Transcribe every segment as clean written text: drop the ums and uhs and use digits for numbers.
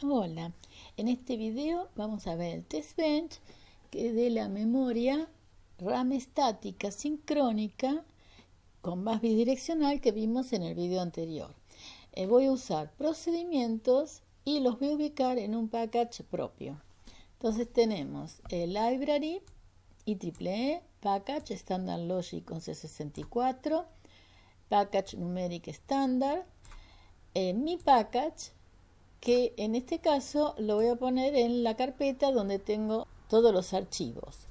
Hola, en este video vamos a ver el test bench de la memoria RAM estática sincrónica con bus bidireccional que vimos en el video anterior. Voy a usar procedimientos y los voy a ubicar en un package propio. Entonces tenemos el library IEEE, package Standard Logic 1164, package numeric standard, mi package, que en este caso lo voy a poner en la carpeta donde tengo todos los archivos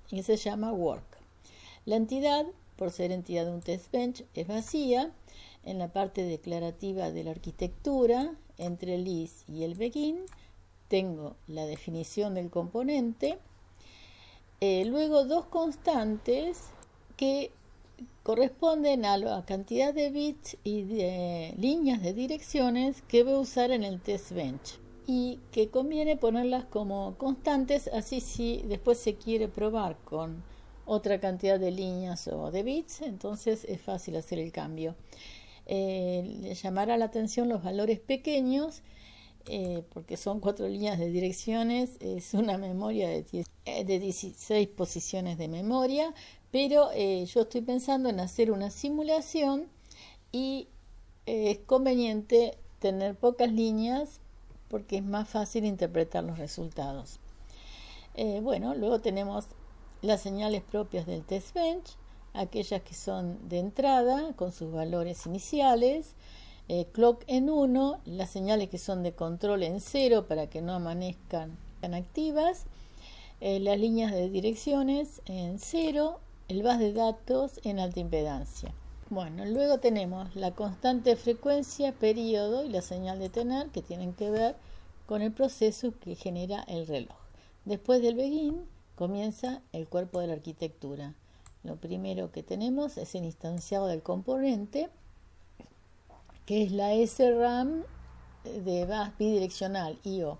y se llama work. La entidad, por ser entidad de un test bench, es vacía. En la parte declarativa de la arquitectura, entre el is y el begin, tengo la definición del componente, luego dos constantes que corresponden a la cantidad de bits y de líneas de direcciones que voy a usar en el test bench y que conviene ponerlas como constantes, así si después se quiere probar con otra cantidad de líneas o de bits, entonces es fácil hacer el cambio. Le llamará la atención los valores pequeños, porque son 4 líneas de direcciones, es una memoria de 16 posiciones de memoria, pero yo estoy pensando en hacer una simulación y es conveniente tener pocas líneas porque es más fácil interpretar los resultados. Luego tenemos las señales propias del test bench, aquellas que son de entrada con sus valores iniciales, clock en 1, las señales que son de control en 0 para que no amanezcan activas, las líneas de direcciones en 0, el bus de datos en alta impedancia. Luego tenemos la constante frecuencia, periodo y la señal de tener, que tienen que ver con el proceso que genera el reloj. Después del begin comienza el cuerpo de la arquitectura. Lo primero que tenemos es el instanciado del componente, que es la SRAM de bus bidireccional IO,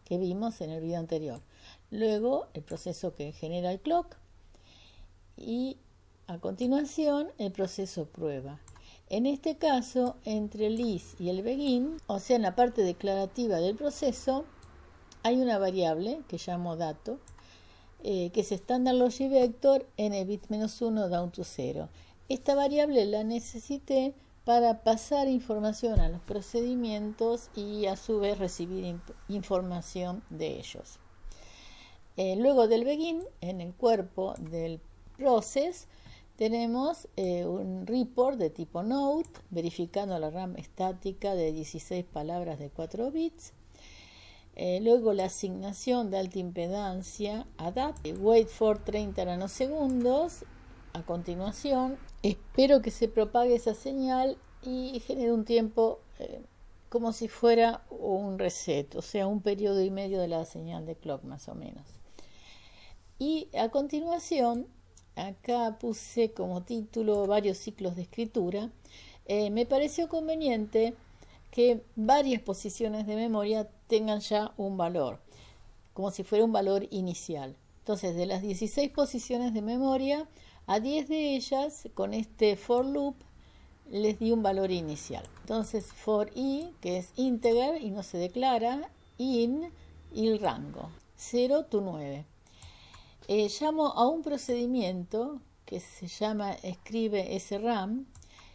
que vimos en el video anterior. Luego el proceso que genera el clock y a continuación el proceso prueba. En este caso, entre el is y el begin, o sea en la parte declarativa del proceso, hay una variable que llamo dato, que es Standard Logic Vector en el bit -1 down to 0. Esta variable la necesité para pasar información a los procedimientos y a su vez recibir información de ellos. Luego del begin, en el cuerpo del process, tenemos un report de tipo node, verificando la RAM estática de 16 palabras de 4 bits. Luego la asignación de alta impedancia a DAT, wait for 30 nanosegundos. A continuación, espero que se propague esa señal y genere un tiempo como si fuera un reset, o sea, un periodo y medio de la señal de clock más o menos. Y a continuación, acá puse como título varios ciclos de escritura. Me pareció conveniente que varias posiciones de memoria tengan ya un valor, como si fuera un valor inicial. Entonces, de las 16 posiciones de memoria, a 10 de ellas, con este for loop, les di un valor inicial. Entonces, for i, que es integer y no se declara, in y el rango, 0 to 9. Llamo a un procedimiento que se llama escribe SRAM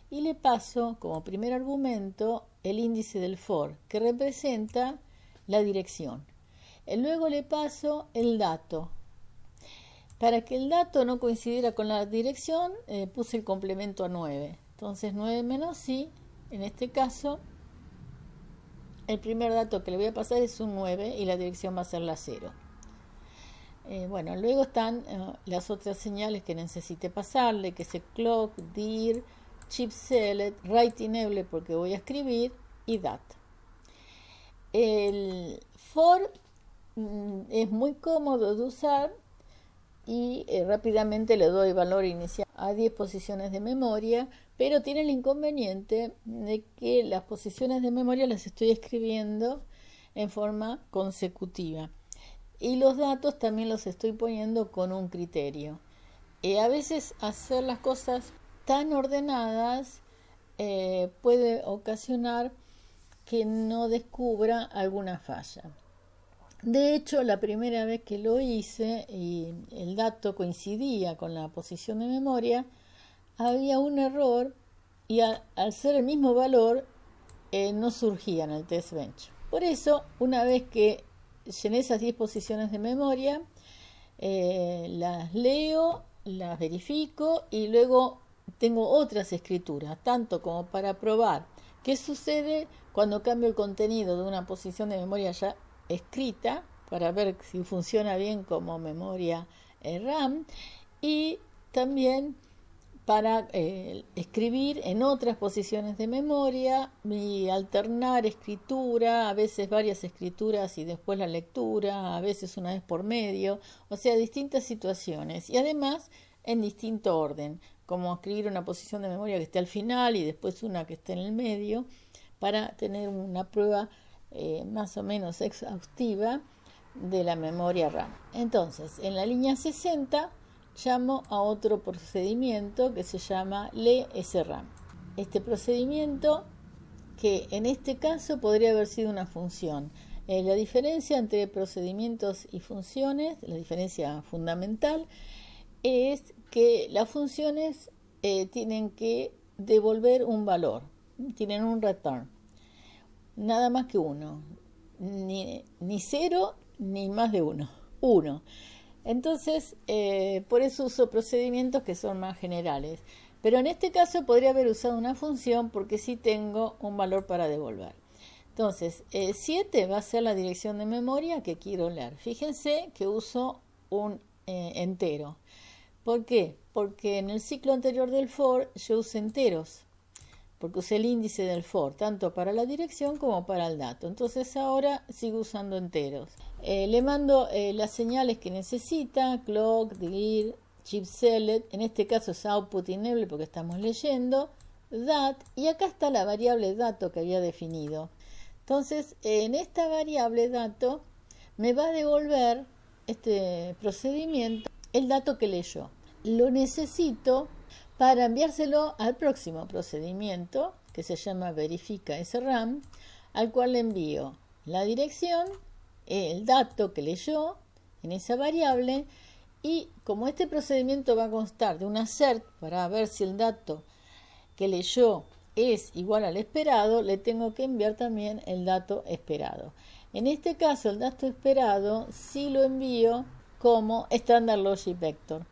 y le paso como primer argumento el índice del for, que representa la dirección. Luego le paso el dato. Para que el dato no coincidiera con la dirección, puse el complemento a 9. Entonces 9 menos i, en este caso, el primer dato que le voy a pasar es un 9 y la dirección va a ser la 0. Luego están las otras señales que necesite pasarle, que es el clock, dir, chip select, write enable porque voy a escribir y dat. El for es muy cómodo de usar y rápidamente le doy valor inicial a 10 posiciones de memoria, pero tiene el inconveniente de que las posiciones de memoria las estoy escribiendo en forma consecutiva y los datos también los estoy poniendo con un criterio. A veces hacer las cosas tan ordenadas puede ocasionar que no descubra alguna falla. De hecho, la primera vez que lo hice y el dato coincidía con la posición de memoria, había un error y al ser el mismo valor no surgía en el test bench. Por eso, una vez que llené esas 10 posiciones de memoria, las leo, las verifico y luego tengo otras escrituras, tanto como para probar qué sucede cuando cambio el contenido de una posición de memoria ya escrita, para ver si funciona bien como memoria RAM, y también para escribir en otras posiciones de memoria y alternar escritura, a veces varias escrituras y después la lectura, a veces una vez por medio, o sea, distintas situaciones y además en distinto orden, como escribir una posición de memoria que esté al final y después una que esté en el medio, para tener una prueba más o menos exhaustiva de la memoria RAM. Entonces, en la línea 60 llamo a otro procedimiento que se llama LeSRAM. Este procedimiento, que en este caso podría haber sido una función. La diferencia entre procedimientos y funciones, la diferencia fundamental, es que las funciones tienen que devolver un valor, tienen un return, nada más que uno, ni cero ni más de uno. Entonces, por eso uso procedimientos que son más generales. Pero en este caso podría haber usado una función porque sí tengo un valor para devolver. Entonces, 7 va a ser la dirección de memoria que quiero leer. Fíjense que uso un entero. ¿Por qué? Porque en el ciclo anterior del for yo usé enteros, porque usé el índice del for, tanto para la dirección como para el dato. Entonces ahora sigo usando enteros. Le mando las señales que necesita, clock, clear, chip select, en este caso es output enable porque estamos leyendo, dat, y acá está la variable dato que había definido. Entonces, en esta variable dato me va a devolver este procedimiento el dato que leyó. Lo necesito para enviárselo al próximo procedimiento, que se llama verifica SRAM, al cual le envío la dirección, el dato que leyó en esa variable, y como este procedimiento va a constar de un assert para ver si el dato que leyó es igual al esperado, le tengo que enviar también el dato esperado. En este caso, el dato esperado sí lo envío como Standard Logic Vector.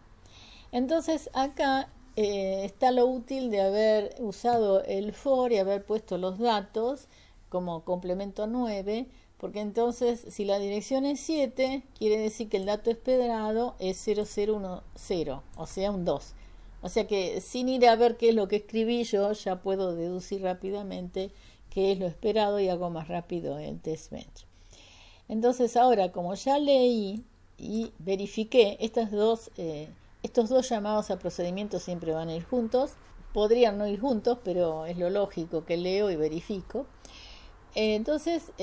Entonces acá está lo útil de haber usado el for y haber puesto los datos como complemento 9, porque entonces si la dirección es 7, quiere decir que el dato esperado es 0010, o sea un 2. O sea que sin ir a ver qué es lo que escribí yo, ya puedo deducir rápidamente qué es lo esperado y hago más rápido el test bench. Entonces ahora, como ya leí y verifiqué estos dos llamados a procedimientos siempre van a ir juntos, podrían no ir juntos, pero es lo lógico que leo y verifico. Entonces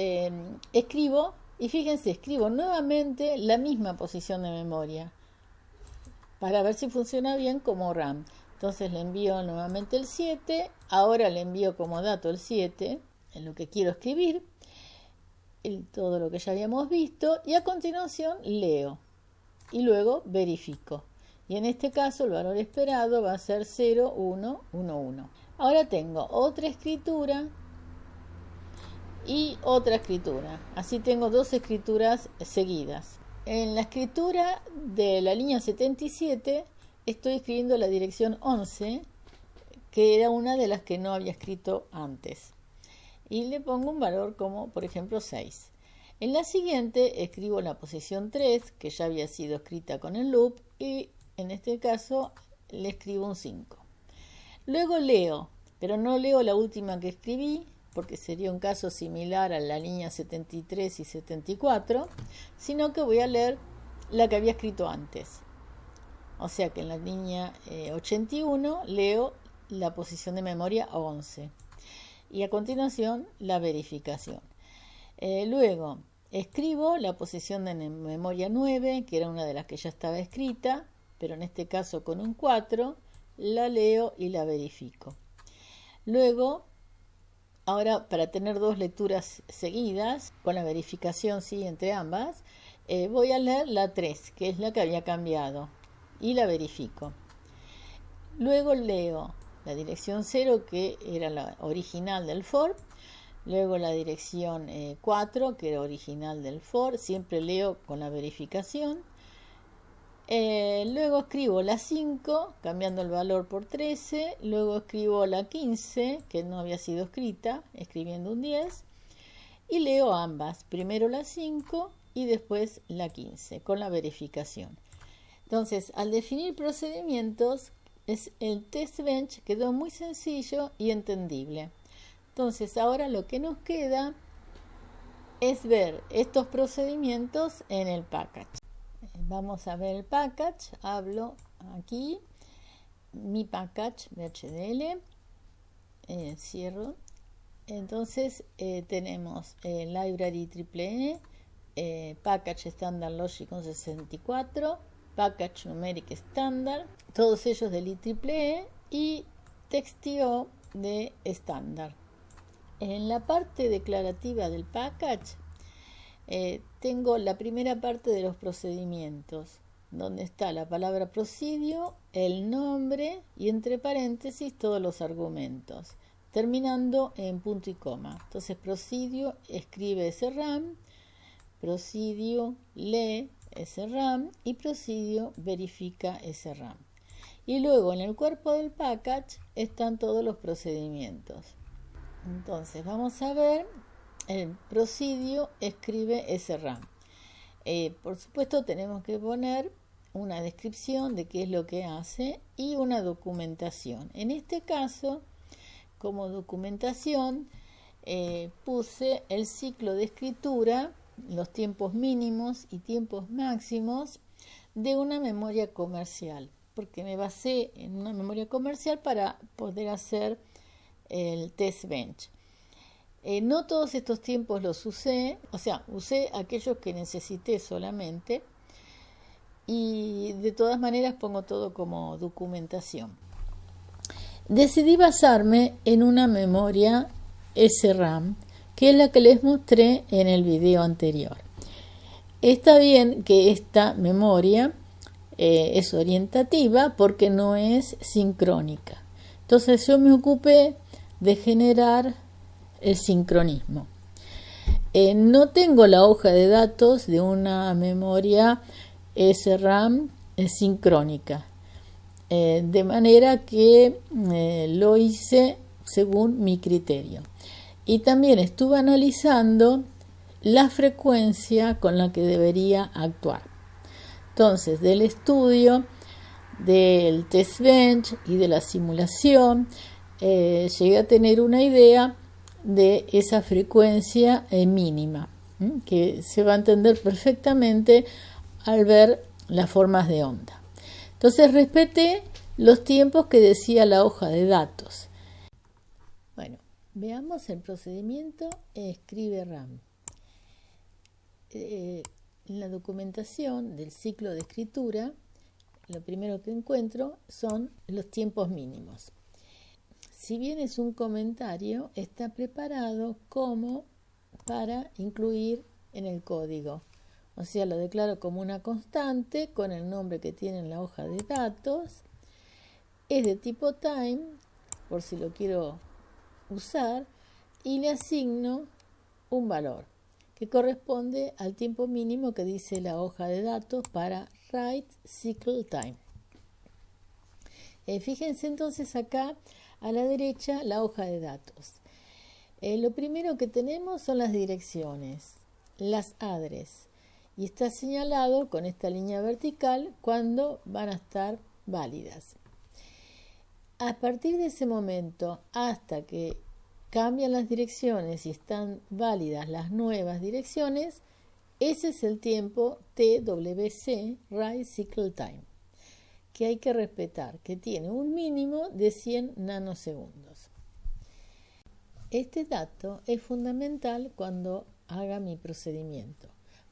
escribo, y fíjense, escribo nuevamente la misma posición de memoria para ver si funciona bien como RAM. Entonces le envío nuevamente el 7, ahora le envío como dato el 7, en lo que quiero escribir, todo lo que ya habíamos visto, y a continuación leo y luego verifico. Y en este caso el valor esperado va a ser 0111. Ahora tengo otra escritura y otra escritura. Así tengo dos escrituras seguidas. En la escritura de la línea 77 estoy escribiendo la dirección 11, que era una de las que no había escrito antes. Y le pongo un valor como, por ejemplo, 6. En la siguiente escribo la posición 3, que ya había sido escrita con el loop, y en este caso le escribo un 5. Luego leo, pero no leo la última que escribí, porque sería un caso similar a la línea 73 y 74, sino que voy a leer la que había escrito antes. O sea que en la línea 81 leo la posición de memoria 11. Y a continuación la verificación. Luego escribo la posición de memoria 9, que era una de las que ya estaba escrita, pero en este caso con un 4, la leo y la verifico. Luego Ahora, para tener dos lecturas seguidas, con la verificación sí entre ambas, voy a leer la 3, que es la que había cambiado, y la verifico. Luego leo la dirección 0, que era la original del for. Luego la dirección 4, que era original del for. Siempre leo con la verificación. Luego escribo la 5, cambiando el valor por 13. Luego escribo la 15, que no había sido escrita, escribiendo un 10. Y leo ambas, primero la 5 y después la 15, con la verificación. Entonces, al definir procedimientos, el test bench quedó muy sencillo y entendible. Entonces, ahora lo que nos queda es ver estos procedimientos en el package. Vamos a ver el package. Hablo aquí, mi package BHDL. Cierro. Entonces, tenemos Library EEE, Package Standard Logic 64, Package Numeric Standard, todos ellos del IEEE y TextIO de estándar. En la parte declarativa del package tengo la primera parte de los procedimientos, donde está la palabra procedure, el nombre y entre paréntesis todos los argumentos, terminando en punto y coma. Entonces procedure escribe SRAM, procedure lee SRAM y procedure verifica SRAM. Y luego en el cuerpo del package están todos los procedimientos. Entonces vamos a ver, el procedure escribe SRAM. Por supuesto tenemos que poner una descripción de qué es lo que hace y una documentación. En este caso, como documentación, puse el ciclo de escritura, los tiempos mínimos y tiempos máximos de una memoria comercial, porque me basé en una memoria comercial para poder hacer el test bench. No todos estos tiempos los usé, o sea, usé aquellos que necesité solamente, y de todas maneras pongo todo como documentación. Decidí basarme en una memoria SRAM, que es la que les mostré en el video anterior. Está bien que esta memoria es orientativa porque no es sincrónica. Entonces yo me ocupé de generar el sincronismo. No tengo la hoja de datos de una memoria SRAM sincrónica, de manera que lo hice según mi criterio. Y también estuve analizando la frecuencia con la que debería actuar. Entonces, del estudio del test bench y de la simulación, llegué a tener una idea de esa frecuencia mínima, que se va a entender perfectamente al ver las formas de onda. Entonces respeté los tiempos que decía la hoja de datos. Bueno, veamos el procedimiento escribe RAM. En la documentación del ciclo de escritura, lo primero que encuentro son los tiempos mínimos. Si bien es un comentario, está preparado como para incluir en el código. O sea, lo declaro como una constante con el nombre que tiene en la hoja de datos. Es de tipo time, por si lo quiero usar, y le asigno un valor que corresponde al tiempo mínimo que dice la hoja de datos para write cycle time. Fíjense entonces acá a la derecha la hoja de datos. Lo primero que tenemos son las direcciones, las address, y está señalado con esta línea vertical cuando van a estar válidas. A partir de ese momento hasta que cambian las direcciones y están válidas las nuevas direcciones, ese es el tiempo TWC, Write Cycle Time, que hay que respetar, que tiene un mínimo de 100 nanosegundos. Este dato es fundamental cuando haga mi procedimiento,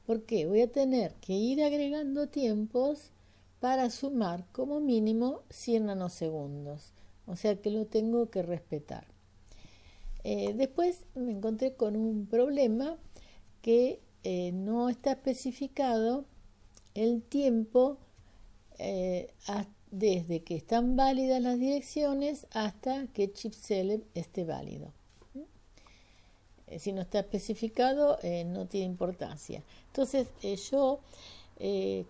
porque voy a tener que ir agregando tiempos para sumar como mínimo 100 nanosegundos, o sea que lo tengo que respetar. Después me encontré con un problema que no está especificado el tiempo desde que están válidas las direcciones hasta que chipselect esté válido. Si no está especificado, no tiene importancia. Entonces yo,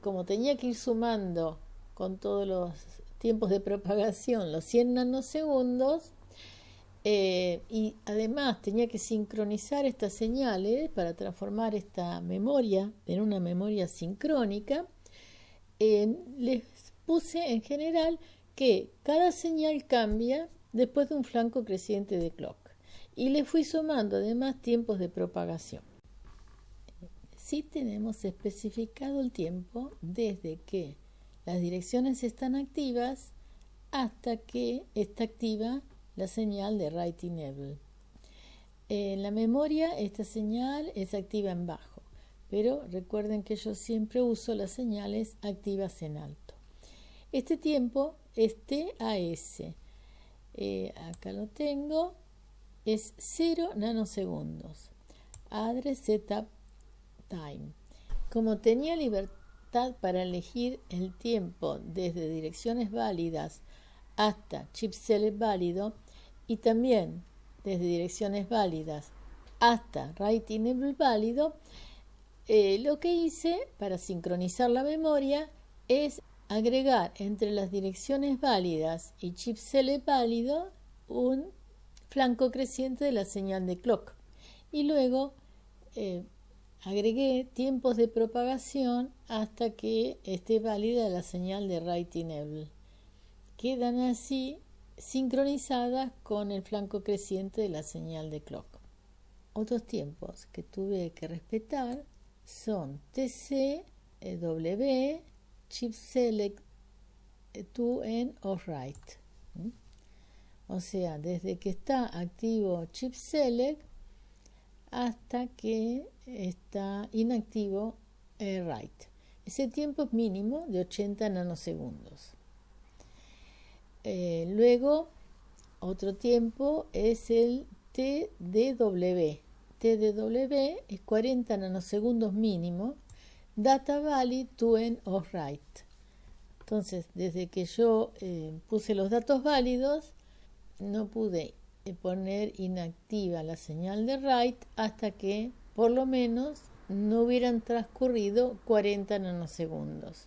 como tenía que ir sumando con todos los tiempos de propagación los 100 nanosegundos, y además tenía que sincronizar estas señales para transformar esta memoria en una memoria sincrónica, les puse en general que cada señal cambia después de un flanco creciente de clock y le fui sumando además tiempos de propagación. Sí tenemos especificado el tiempo desde que las direcciones están activas hasta que está activa la señal de Right Enable. En la memoria esta señal es activa en bajo, pero recuerden que yo siempre uso las señales activas en alto. Este tiempo es TAS. Acá lo tengo. Es 0 nanosegundos. Address Setup Time. Como tenía libertad para elegir el tiempo desde direcciones válidas hasta chipselect válido y también desde direcciones válidas hasta Right Enable válido, lo que hice para sincronizar la memoria es agregar entre las direcciones válidas y chipselect válido un flanco creciente de la señal de clock y luego agregué tiempos de propagación hasta que esté válida la señal de Right Enable. Quedan así sincronizadas con el flanco creciente de la señal de clock. Otros tiempos que tuve que respetar son TC, W, chipselect to en o right. O sea, desde que está activo chipselect hasta que está inactivo right. Ese tiempo es mínimo de 80 nanosegundos. Luego, otro tiempo es el TDW. TDW es 40 nanosegundos mínimo, data valid to end of write. Entonces, desde que yo puse los datos válidos, no pude poner inactiva la señal de write hasta que por lo menos no hubieran transcurrido 40 nanosegundos.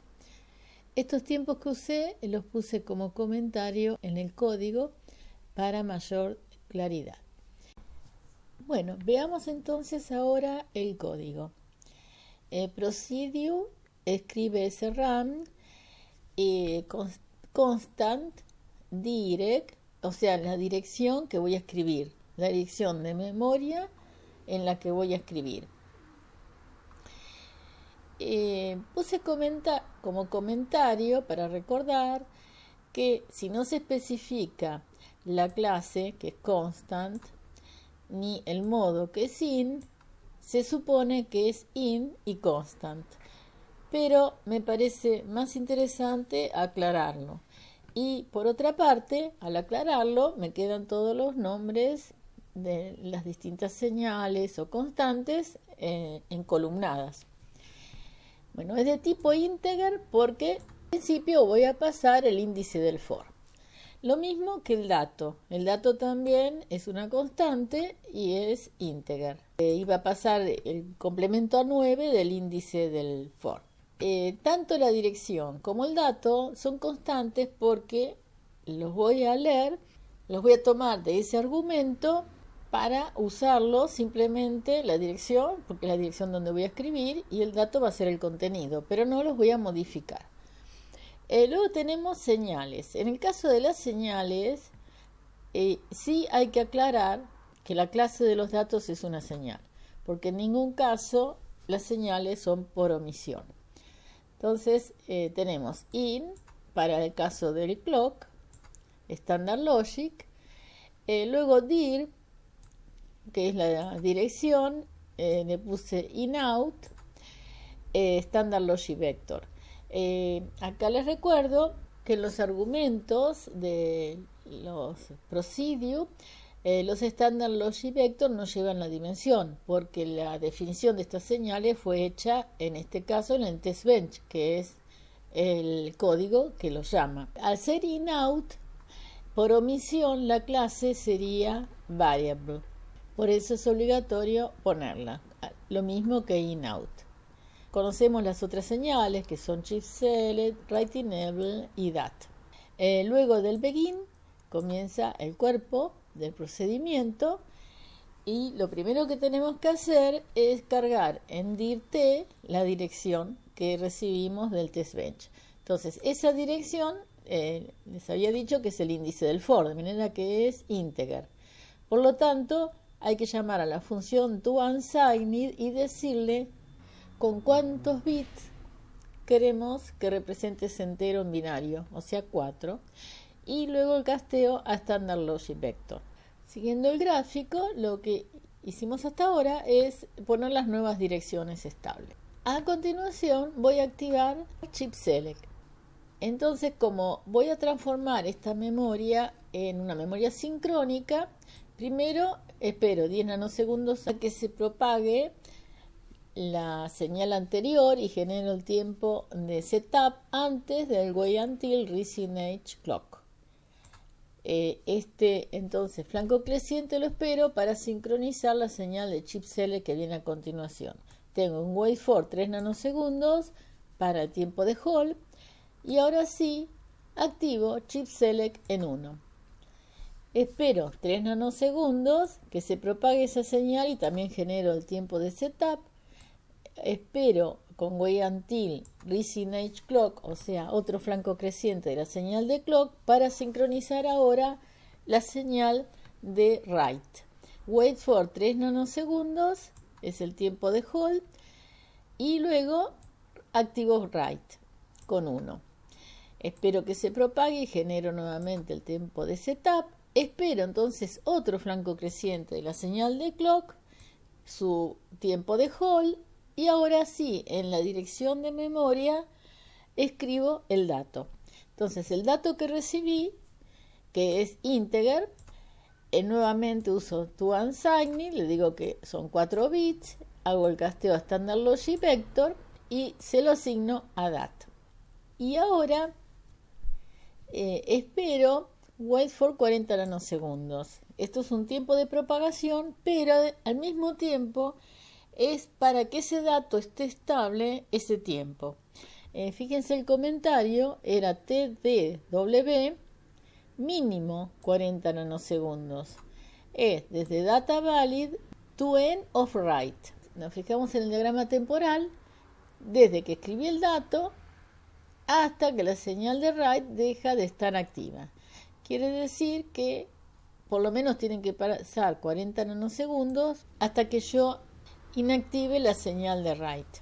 Estos tiempos que usé los puse como comentario en el código para mayor claridad. Bueno, veamos entonces ahora el código. Procedure, escribe SRAM, constant, direct, o sea, la dirección que voy a escribir, la dirección de memoria en la que voy a escribir. Puse como comentario para recordar que si no se especifica la clase, que es constant, ni el modo, que es in, se supone que es in y constant. Pero me parece más interesante aclararlo. Y por otra parte, al aclararlo, me quedan todos los nombres de las distintas señales o constantes encolumnadas. Bueno, es de tipo integer porque en principio voy a pasar el índice del for. Lo mismo que el dato. El dato también es una constante y es integer. Iba a pasar el complemento a 9 del índice del for. Tanto la dirección como el dato son constantes porque los voy a leer, los voy a tomar de ese argumento para usarlo simplemente la dirección, porque es la dirección donde voy a escribir, y el dato va a ser el contenido, pero no los voy a modificar. Luego tenemos señales. En el caso de las señales, sí hay que aclarar que la clase de los datos es una señal, porque en ningún caso las señales son por omisión. Entonces tenemos in para el caso del clock, standard logic, luego dir, que es la dirección, le puse in-out, standard logic vector. Acá les recuerdo que los argumentos de los procedure Los Standard Logic Vector no llevan la dimensión, porque la definición de estas señales fue hecha, en este caso, en el test bench, que es el código que los llama. Al ser in-out, por omisión, la clase sería variable. Por eso es obligatorio ponerla, lo mismo que in-out. Conocemos las otras señales, que son chip select, write enable y dat. Luego del begin comienza el cuerpo del procedimiento y lo primero que tenemos que hacer es cargar en dir.t la dirección que recibimos del test bench. Entonces, esa dirección les había dicho que es el índice del for, de manera que es integer. Por lo tanto, hay que llamar a la función toUnsigned y decirle con cuántos bits queremos que represente ese entero en binario, o sea 4, y luego el casteo a Standard Logic Vector. Siguiendo el gráfico, lo que hicimos hasta ahora es poner las nuevas direcciones estables. A continuación voy a activar Chip Select. Entonces, como voy a transformar esta memoria en una memoria sincrónica, primero espero 10 nanosegundos a que se propague la señal anterior y genero el tiempo de setup antes del wait until rising age clock. Entonces flanco creciente lo espero para sincronizar la señal de chip select que viene a continuación. Tengo un wait for 3 nanosegundos para el tiempo de hold y ahora sí activo chip select en 1. Espero 3 nanosegundos que se propague esa señal y también genero el tiempo de setup. Espero con wait until rising age clock, o sea, otro flanco creciente de la señal de clock, para sincronizar ahora la señal de write. Wait for 3 nanosegundos es el tiempo de hold y luego activo write con 1. Espero que se propague y genero nuevamente el tiempo de setup. Espero entonces otro flanco creciente de la señal de clock, su tiempo de hold. Y ahora sí, en la dirección de memoria, escribo el dato. Entonces, el dato que recibí, que es integer, nuevamente uso toUnsigned, le digo que son 4 bits, hago el casteo a Standard Logic Vector y se lo asigno a dat. Y ahora espero wait for 40 nanosegundos. Esto es un tiempo de propagación, pero al mismo tiempo es para que ese dato esté estable ese tiempo. Fíjense, el comentario era TDW mínimo 40 nanosegundos. Es desde data valid to end of write. Nos fijamos en el diagrama temporal, desde que escribí el dato hasta que la señal de write deja de estar activa. Quiere decir que por lo menos tienen que pasar 40 nanosegundos hasta que yo inactive la señal de write.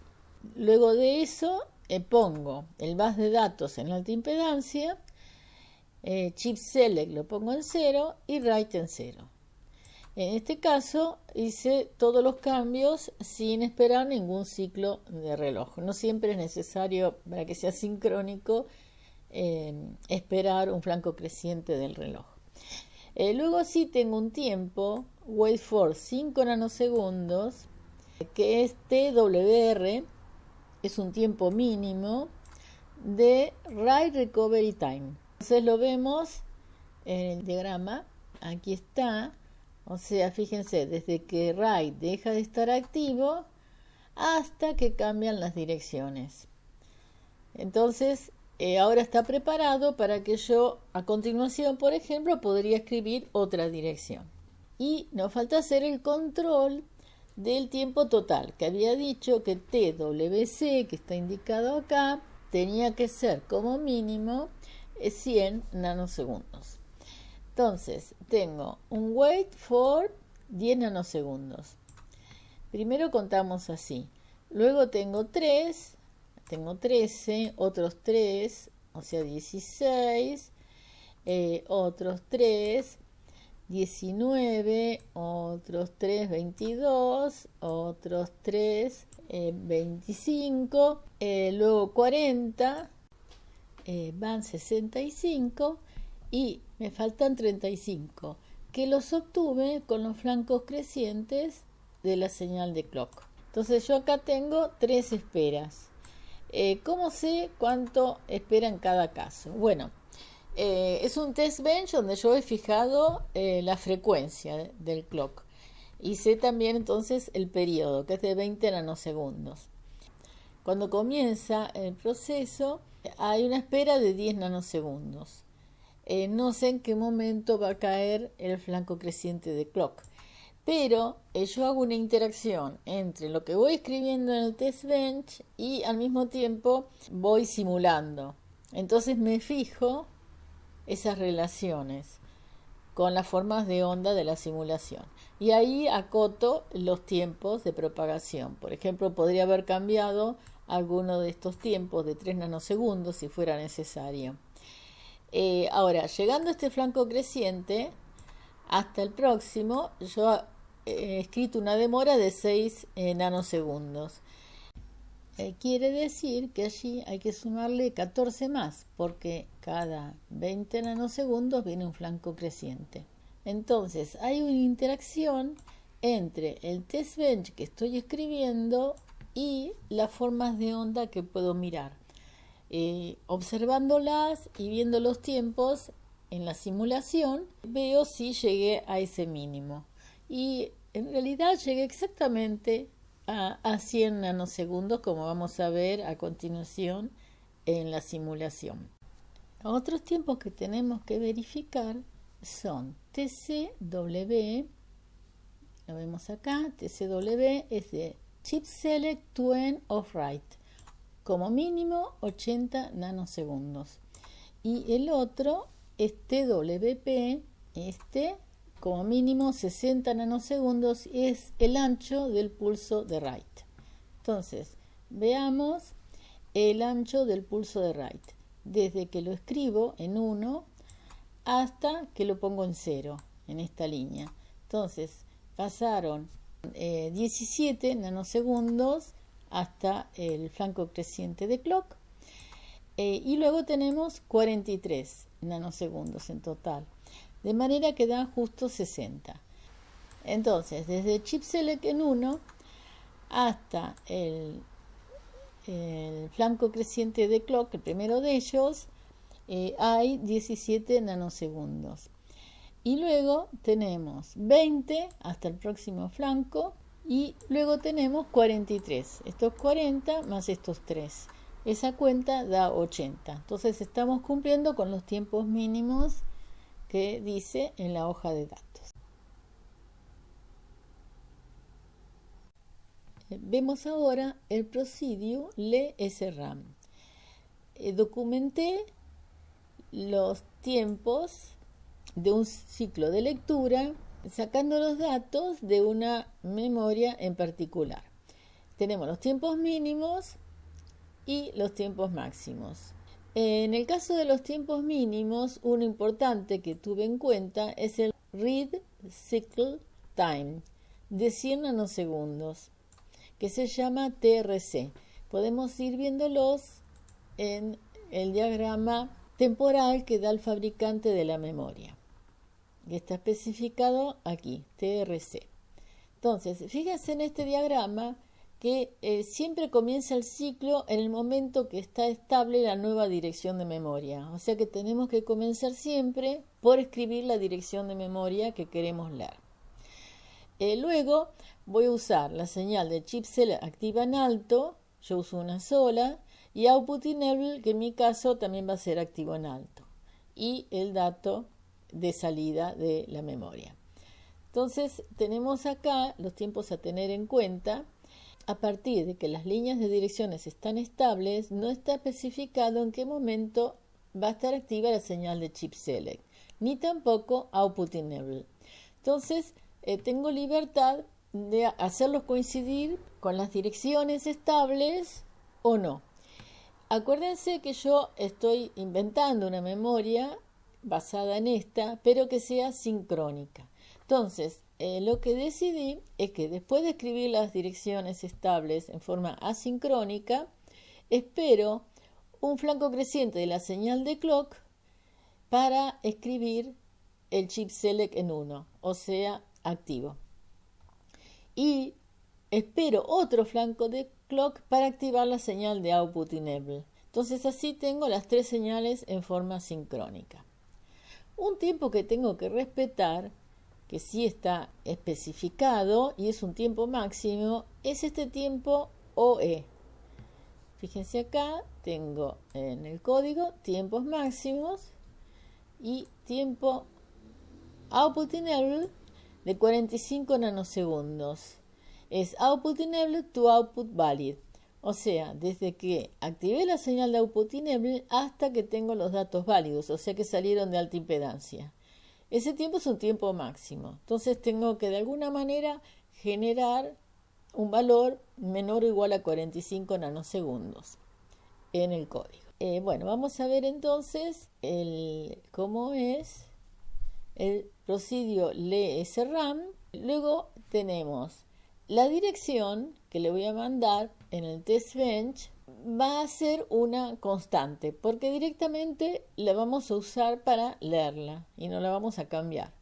Luego de eso pongo el bus de datos en alta impedancia, chip select lo pongo en 0 y write en 0. En este caso hice todos los cambios sin esperar ningún ciclo de reloj. No siempre es necesario, para que sea sincrónico, esperar un flanco creciente del reloj. Luego sí tengo un tiempo, wait for 5 nanosegundos, que es TWR, es un tiempo mínimo de Write Recovery Time. Entonces lo vemos en el diagrama, aquí está, o sea, fíjense, desde que write deja de estar activo hasta que cambian las direcciones. Entonces, ahora está preparado para que yo, a continuación, por ejemplo, podría escribir otra dirección. Y nos falta hacer el control del tiempo total, que había dicho que TWC, que está indicado acá, tenía que ser como mínimo 100 nanosegundos. Entonces, tengo un wait for 10 nanosegundos. Primero contamos así. Luego tengo 3, tengo 13, otros 3, o sea 16, otros 3, 19, otros 3, 22, otros 3, 25, luego 40, van 65 y me faltan 35, que los obtuve con los flancos crecientes de la señal de clock. Entonces yo acá tengo 3 esperas. ¿Cómo sé cuánto espera en cada caso? Bueno, es un test bench donde yo he fijado la frecuencia del clock y sé también entonces el periodo, que es de 20 nanosegundos. Cuando comienza el proceso hay una espera de 10 nanosegundos. No sé en qué momento va a caer el flanco creciente de clock, pero yo hago una interacción entre lo que voy escribiendo en el test bench y al mismo tiempo voy simulando. Entonces me fijo esas relaciones con las formas de onda de la simulación. Y ahí acoto los tiempos de propagación. Por ejemplo, podría haber cambiado alguno de estos tiempos de 3 nanosegundos si fuera necesario. Ahora, llegando a este flanco creciente, hasta el próximo, yo he escrito una demora de 6 nanosegundos. Quiere decir que allí hay que sumarle 14 más, porque cada 20 nanosegundos viene un flanco creciente. Entonces, hay una interacción entre el test bench que estoy escribiendo y las formas de onda que puedo mirar. Observándolas y viendo los tiempos en la simulación, veo si llegué a ese mínimo. Y en realidad llegué exactamente a 100 nanosegundos, como vamos a ver a continuación en la simulación. Otros tiempos que tenemos que verificar son TCW, lo vemos acá, TCW es de Chip Select to End of Write, como mínimo 80 nanosegundos. Y el otro es TWP, como mínimo 60 nanosegundos, es el ancho del pulso de write. Entonces, veamos el ancho del pulso de write, desde que lo escribo en 1 hasta que lo pongo en 0, en esta línea. Entonces, pasaron 17 nanosegundos hasta el flanco creciente de clock, y luego tenemos 43 nanosegundos en total, de manera que da justo 60. Entonces, desde chip select en 1 hasta el flanco creciente de clock, el primero de ellos, hay 17 nanosegundos. Y luego tenemos 20 hasta el próximo flanco y luego tenemos 43. Estos 40 más estos 3. Esa cuenta da 80. Entonces estamos cumpliendo con los tiempos mínimos que dice en la hoja de datos. Vemos ahora el procedure LSRAM. Documenté los tiempos de un ciclo de lectura sacando los datos de una memoria en particular. Tenemos los tiempos mínimos y los tiempos máximos. En el caso de los tiempos mínimos, uno importante que tuve en cuenta es el Read Cycle Time de 100 nanosegundos, que se llama TRC. Podemos ir viéndolos en el diagrama temporal que da el fabricante de la memoria, que está especificado aquí, TRC. Entonces, fíjense en este diagrama que siempre comienza el ciclo en el momento que está estable la nueva dirección de memoria. O sea que tenemos que comenzar siempre por escribir la dirección de memoria que queremos leer. Luego voy a usar la señal de chip select activa en alto, yo uso una sola, y output enable, que en mi caso también va a ser activo en alto, y el dato de salida de la memoria. Entonces tenemos acá los tiempos a tener en cuenta. A partir de que las líneas de direcciones están estables, no está especificado en qué momento va a estar activa la señal de chip select, ni tampoco output enable. Entonces tengo libertad de hacerlos coincidir con las direcciones estables o no. Acuérdense que yo estoy inventando una memoria basada en esta, pero que sea sincrónica. Entonces, lo que decidí es que después de escribir las direcciones estables en forma asincrónica, espero un flanco creciente de la señal de clock para escribir el chip select en 1, o sea, activo. Y espero otro flanco de clock para activar la señal de output enable. Entonces así tengo las tres señales en forma sincrónica. Un tiempo que tengo que respetar, que sí está especificado y es un tiempo máximo, es este tiempo OE. Fíjense acá, tengo en el código tiempos máximos y tiempo output enable de 45 nanosegundos. Es output enable to output valid. O sea, desde que activé la señal de output enable hasta que tengo los datos válidos, o sea que salieron de alta impedancia. Ese tiempo es un tiempo máximo. Entonces tengo que de alguna manera generar un valor menor o igual a 45 nanosegundos en el código. Bueno, vamos a ver entonces cómo es el procedimiento LSRAM. Luego tenemos la dirección que le voy a mandar en el test bench, va a ser una constante porque directamente la vamos a usar para leerla y no la vamos a cambiar.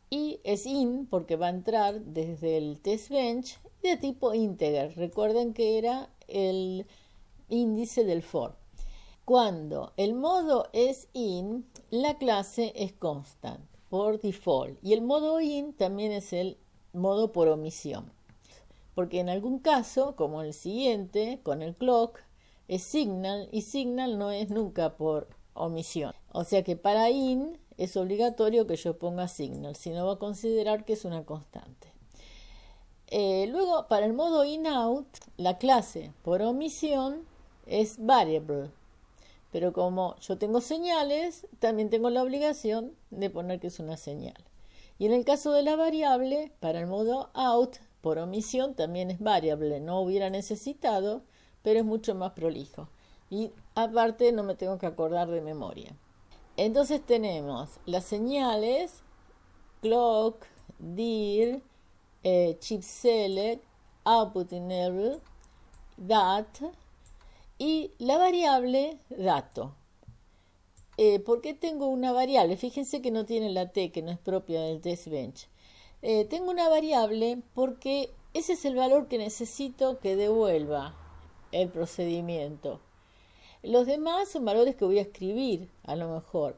Y es in porque va a entrar desde el test bench de tipo integer. Recuerden que era el índice del for. Cuando el modo es in, la clase es constant por default y el modo in también es el modo por omisión. Porque en algún caso, como el siguiente, con el clock, es signal y signal no es nunca por omisión. O sea que para in es obligatorio que yo ponga signal, si no va a considerar que es una constante. Luego, para el modo in-out, la clase por omisión es variable. Pero como yo tengo señales, también tengo la obligación de poner que es una señal. Y en el caso de la variable, para el modo out, por omisión también es variable, no hubiera necesitado, pero es mucho más prolijo. Y aparte no me tengo que acordar de memoria. Entonces tenemos las señales clock, dir, chip select, output enable, dat y la variable dato. ¿Por qué tengo una variable? Fíjense que no tiene la T, que no es propia del test bench. Tengo una variable porque ese es el valor que necesito que devuelva el procedimiento. Los demás son valores que voy a escribir, a lo mejor.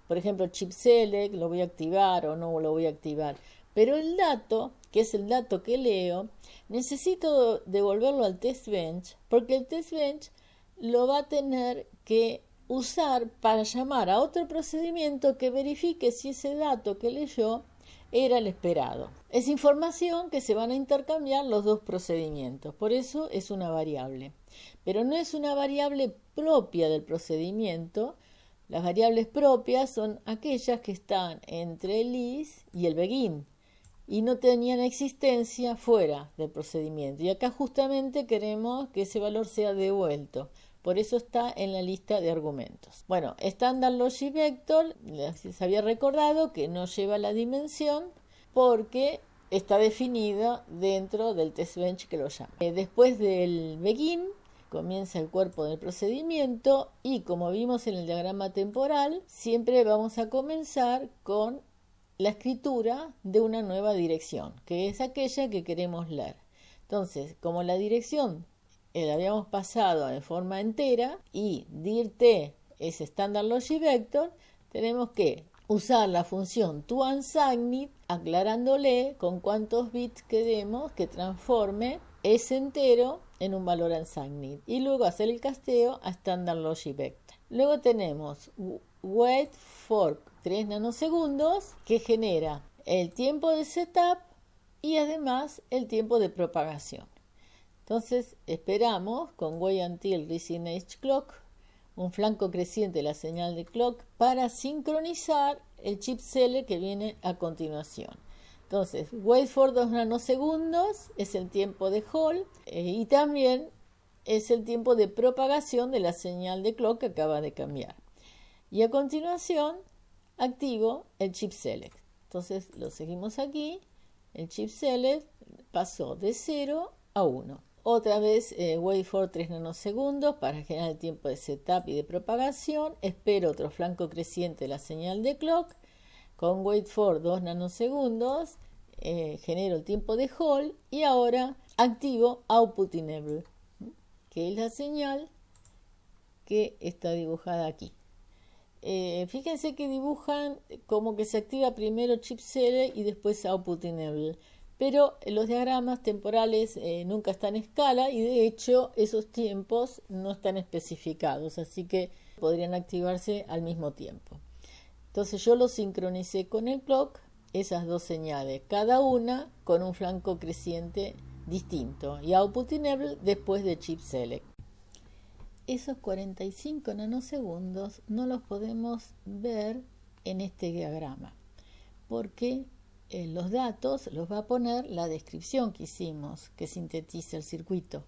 Por ejemplo, chip select lo voy a activar o no lo voy a activar. Pero el dato, que es el dato que leo, necesito devolverlo al test bench porque el test bench lo va a tener que usar para llamar a otro procedimiento que verifique si ese dato que leyó era el esperado. Es información que se van a intercambiar los dos procedimientos, por eso es una variable. Pero no es una variable propia del procedimiento. Las variables propias son aquellas que están entre el is y el begin y no tenían existencia fuera del procedimiento. Y acá justamente queremos que ese valor sea devuelto. Por eso está en la lista de argumentos. Bueno, Standard Logic Vector, les había recordado que no lleva la dimensión porque está definido dentro del test bench que lo llama. Después del begin comienza el cuerpo del procedimiento y como vimos en el diagrama temporal, siempre vamos a comenzar con la escritura de una nueva dirección, que es aquella que queremos leer. Entonces, como la dirección la habíamos pasado en forma entera y dir_t es Standard Logic Vector, tenemos que usar la función toUnsigned aclarándole con cuántos bits queremos que transforme ese entero en un valor unsigned y luego hacer el casteo a Standard Logic Vector. Luego tenemos wait for 3 nanosegundos que genera el tiempo de setup y además el tiempo de propagación. Entonces esperamos con wait until rising age clock, un flanco creciente de la señal de clock para sincronizar el chip select que viene a continuación. Entonces, wait for 2 nanosegundos es el tiempo de hold y también es el tiempo de propagación de la señal de clock que acaba de cambiar. Y a continuación activo el chip select. Entonces lo seguimos aquí. El chip select pasó de 0 a 1. Otra vez wait for 3 nanosegundos para generar el tiempo de setup y de propagación. Espero otro flanco creciente de la señal de clock. Con wait for 2 nanosegundos genero el tiempo de hold y ahora activo output enable, que es la señal que está dibujada aquí. Fíjense que dibujan como que se activa primero chip select y después output enable, pero los diagramas temporales nunca están en escala y de hecho esos tiempos no están especificados, así que podrían activarse al mismo tiempo. Entonces yo lo sincronicé con el clock, esas dos señales, cada una con un flanco creciente distinto, y output enable después de chip select. Esos 45 nanosegundos no los podemos ver en este diagrama, porque los datos los va a poner la descripción que hicimos, que sintetiza el circuito.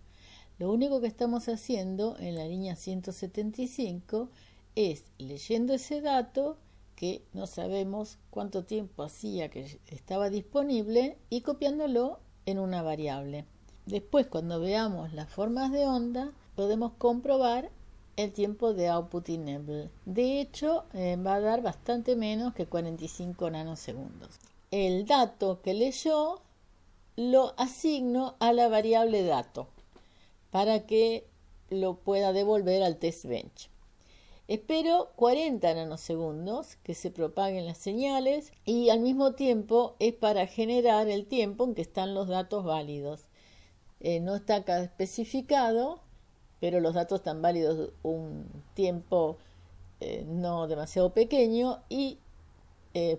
Lo único que estamos haciendo en la línea 175 es leyendo ese dato, que no sabemos cuánto tiempo hacía que estaba disponible, y copiándolo en una variable. Después, cuando veamos las formas de onda, podemos comprobar el tiempo de output enable. De hecho, va a dar bastante menos que 45 nanosegundos. El dato que leyó lo asigno a la variable dato para que lo pueda devolver al test bench. Espero 40 nanosegundos que se propaguen las señales y al mismo tiempo es para generar el tiempo en que están los datos válidos. No está acá especificado, pero los datos están válidos un tiempo no demasiado pequeño. ¿Y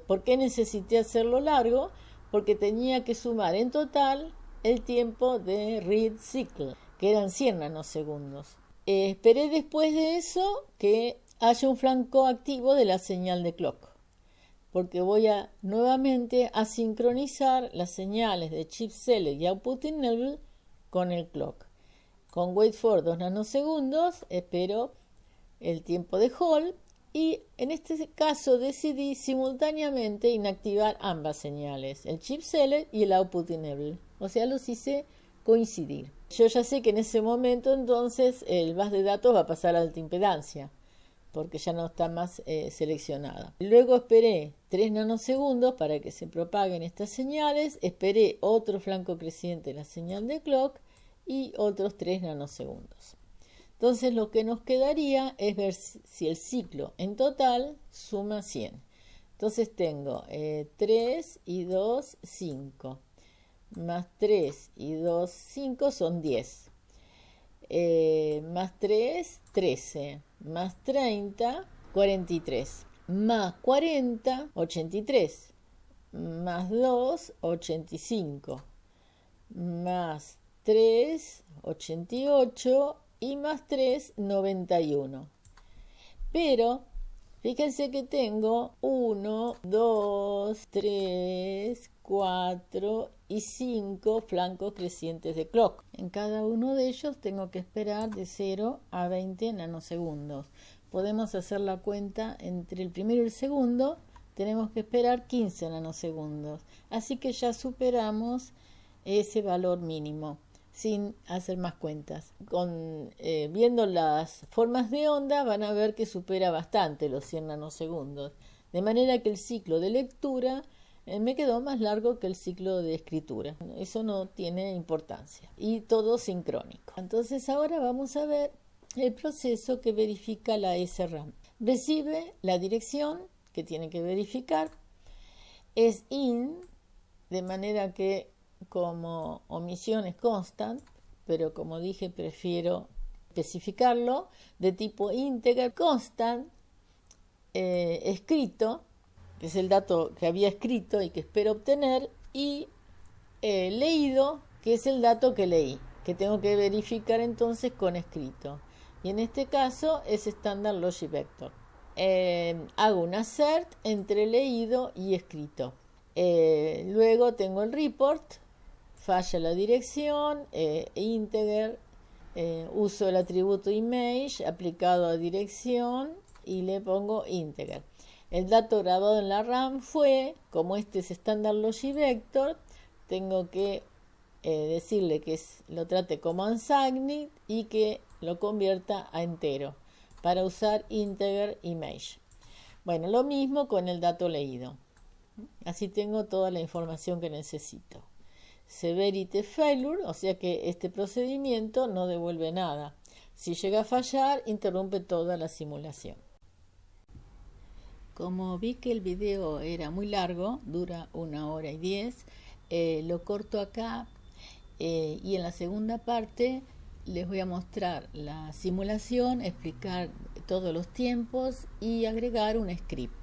por qué necesité hacerlo largo? Porque tenía que sumar en total el tiempo de read cycle, que eran 100 nanosegundos. Esperé después de eso que haya un flanco activo de la señal de clock, porque voy a nuevamente a sincronizar las señales de chip select y output enable con el clock. Con wait for 2 nanosegundos espero el tiempo de hold y en este caso decidí simultáneamente inactivar ambas señales, el chip select y el output enable, o sea, los hice coincidir. Yo ya sé que en ese momento entonces el bus de datos va a pasar a alta impedancia, porque ya no está más seleccionada. Luego esperé 3 nanosegundos para que se propaguen estas señales, esperé otro flanco creciente de la señal de clock y otros 3 nanosegundos. Entonces lo que nos quedaría es ver si el ciclo en total suma 100. Entonces tengo 3 y 2, 5. Más 3 y 2, 5 son 10. Más 3, 13. Más 30, 43. Más 40, 83. Más 2, 85. Más 3, 88. Y más 3, 91. Pero fíjense que tengo 1, 2, 3, 4 y 5 flancos crecientes de clock. En cada uno de ellos tengo que esperar de 0 a 20 nanosegundos. Podemos hacer la cuenta entre el primero y el segundo. Tenemos que esperar 15 nanosegundos. Así que ya superamos ese valor mínimo, sin hacer más cuentas. Viendo las formas de onda van a ver que supera bastante los 100 nanosegundos. De manera que el ciclo de lectura me quedó más largo que el ciclo de escritura. Eso no tiene importancia. Y todo sincrónico. Entonces ahora vamos a ver el proceso que verifica la SRAM. Recibe la dirección que tiene que verificar. Es in, de manera que como omisión es constant, pero como dije prefiero especificarlo, de tipo integer constant, escrito, que es el dato que había escrito y que espero obtener, y leído, que es el dato que leí, que tengo que verificar entonces con escrito. Y en este caso es Standard Logic Vector. Hago un assert entre leído y escrito. Luego tengo el report, falla la dirección, integer, uso el atributo image aplicado a dirección y le pongo integer. El dato grabado en la RAM fue, como este es Standard Logic Vector, tengo que decirle que lo trate como unsigned y que lo convierta a entero para usar integer image. Bueno, lo mismo con el dato leído. Así tengo toda la información que necesito. Severity failure, o sea que este procedimiento no devuelve nada. Si llega a fallar, interrumpe toda la simulación. Como vi que el video era muy largo, dura 1 hora y 10, lo corto acá y en la segunda parte les voy a mostrar la simulación, explicar todos los tiempos y agregar un script.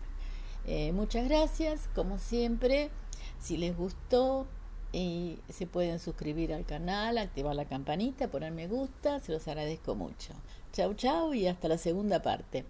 Muchas gracias, como siempre. Si les gustó, se pueden suscribir al canal, activar la campanita, poner me gusta, se los agradezco mucho. Chau chau y hasta la segunda parte.